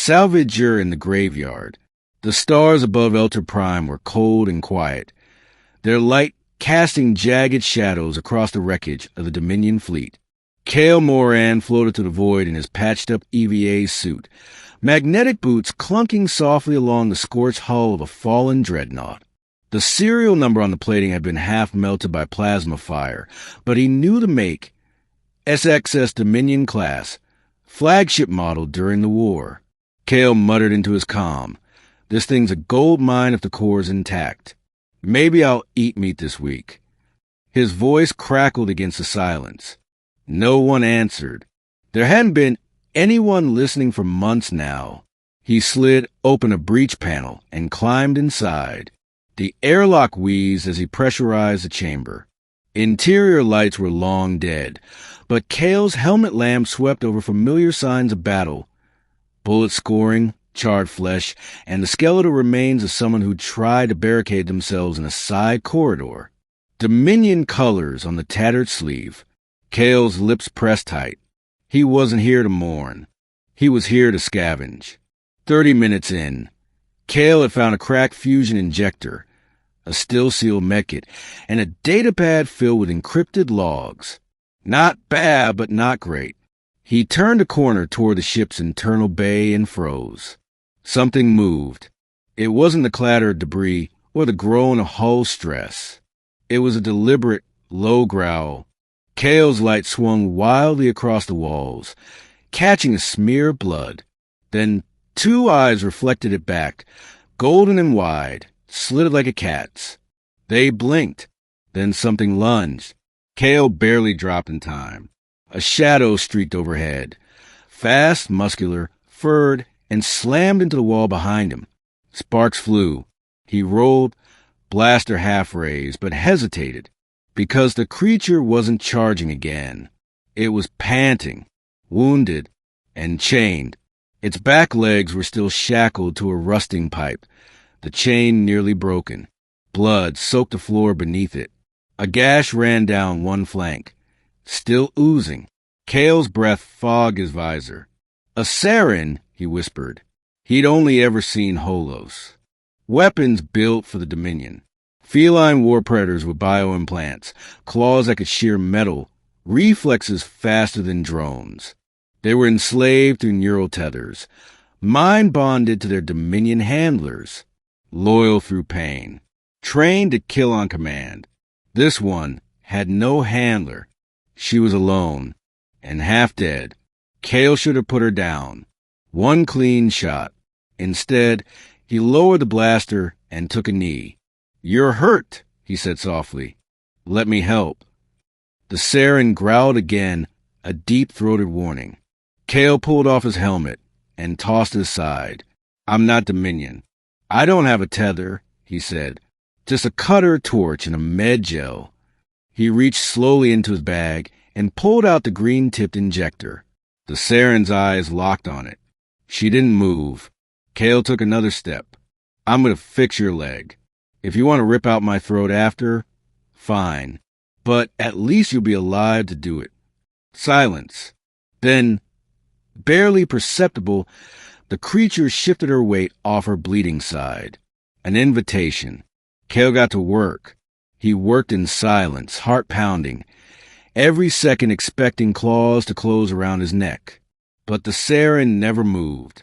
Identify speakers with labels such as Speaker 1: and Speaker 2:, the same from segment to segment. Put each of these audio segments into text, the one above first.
Speaker 1: Salvager in the graveyard. The stars above Elter Prime were cold and quiet, their light casting jagged shadows across the wreckage of the Dominion fleet. Kael Moran floated to the void in his patched-up EVA suit, magnetic boots clunking softly along the scorched hull of a fallen dreadnought. The serial number on the plating had been half melted by plasma fire, but he knew the make. SXS Dominion class, flagship model during the war. Kael muttered into his comm, "This thing's a gold mine if the core's intact. Maybe I'll eat meat this week." His voice crackled against the silence. No one answered. There hadn't been anyone listening for months now. He slid open a breech panel and climbed inside. The airlock wheezed as he pressurized the chamber. Interior lights were long dead, but Kael's helmet lamp swept over familiar signs of battle. Bullet scoring, charred flesh, and the skeletal remains of someone who tried to barricade themselves in a side corridor. Dominion colors on the tattered sleeve. Kael's lips pressed tight. He wasn't here to mourn. He was here to scavenge. 30 minutes in, Kael had found a cracked fusion injector, a still-sealed medkit, and a datapad filled with encrypted logs. Not bad, but not great. He turned a corner toward the ship's internal bay and froze. Something moved. It wasn't the clatter of debris or the groan of hull stress. It was a deliberate, low growl. Kael's light swung wildly across the walls, catching a smear of blood. Then 2 eyes reflected it back, golden and wide, slitted like a cat's. They blinked. Then something lunged. Kael barely dropped in time. A shadow streaked overhead, fast, muscular, furred, and slammed into the wall behind him. Sparks flew. He rolled, blaster half raised, but hesitated, because the creature wasn't charging again. It was panting, wounded, and chained. Its back legs were still shackled to a rusting pipe, the chain nearly broken. Blood soaked the floor beneath it. A gash ran down one flank, still oozing. Kael's breath fogged his visor. A Sarynn, he whispered. He'd only ever seen holos. Weapons built for the Dominion. Feline war predators with bioimplants, claws that could shear metal, reflexes faster than drones. They were enslaved through neural tethers, mind-bonded to their Dominion handlers, loyal through pain, trained to kill on command. This one had no handler. She was alone, and half dead. Kael should have put her down. One clean shot. Instead, he lowered the blaster and took a knee. "You're hurt," he said softly. "Let me help." The Sarynn growled again, a deep-throated warning. Kael pulled off his helmet and tossed it aside. "I'm not Dominion. I don't have a tether," he said. "Just a cutter torch and a med gel." He reached slowly into his bag and pulled out the green-tipped injector. The Sarynn's eyes locked on it. She didn't move. Kael took another step. "I'm going to fix your leg. If you want to rip out my throat after, fine. But at least you'll be alive to do it." Silence. Then, barely perceptible, the creature shifted her weight off her bleeding side. An invitation. Kael got to work. He worked in silence, heart pounding, every second expecting claws to close around his neck. But the Sarynn never moved.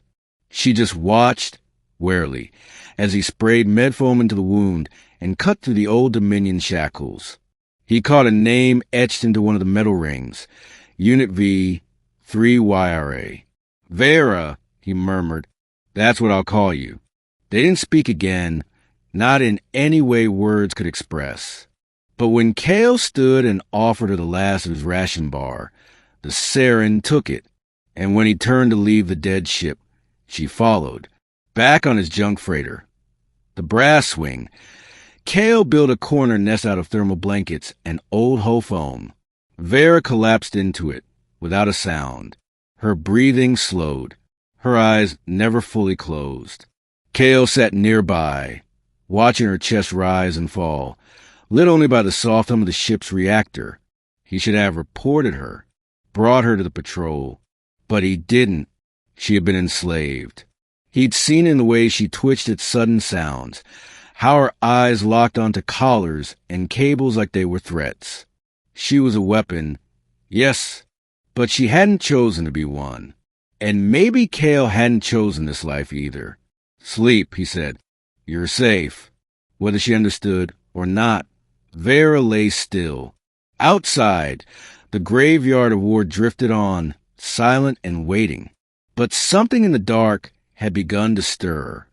Speaker 1: She just watched, warily, as he sprayed medfoam into the wound and cut through the old Dominion shackles. He caught a name etched into one of the metal rings. Unit V, 3YRA. "Veyra," he murmured. "That's what I'll call you." They didn't speak again, not in any way words could express. But when Kael stood and offered her the last of his ration bar, the Sarynn took it, and when he turned to leave the dead ship, she followed, back on his junk freighter. The brass swing. Kael built a corner nest out of thermal blankets and old hull foam. Veyra collapsed into it, without a sound. Her breathing slowed. Her eyes never fully closed. Kael sat nearby, watching her chest rise and fall, lit only by the soft hum of the ship's reactor. He should have reported her, brought her to the patrol. But he didn't. She had been enslaved. He'd seen in the way she twitched at sudden sounds, how her eyes locked onto collars and cables like they were threats. She was a weapon, yes, but she hadn't chosen to be one. And maybe Kael hadn't chosen this life either. Sleep, he said. You're safe. Whether she understood or not, Veyra lay still. Outside, the graveyard of war drifted on, silent and waiting. But something in the dark had begun to stir.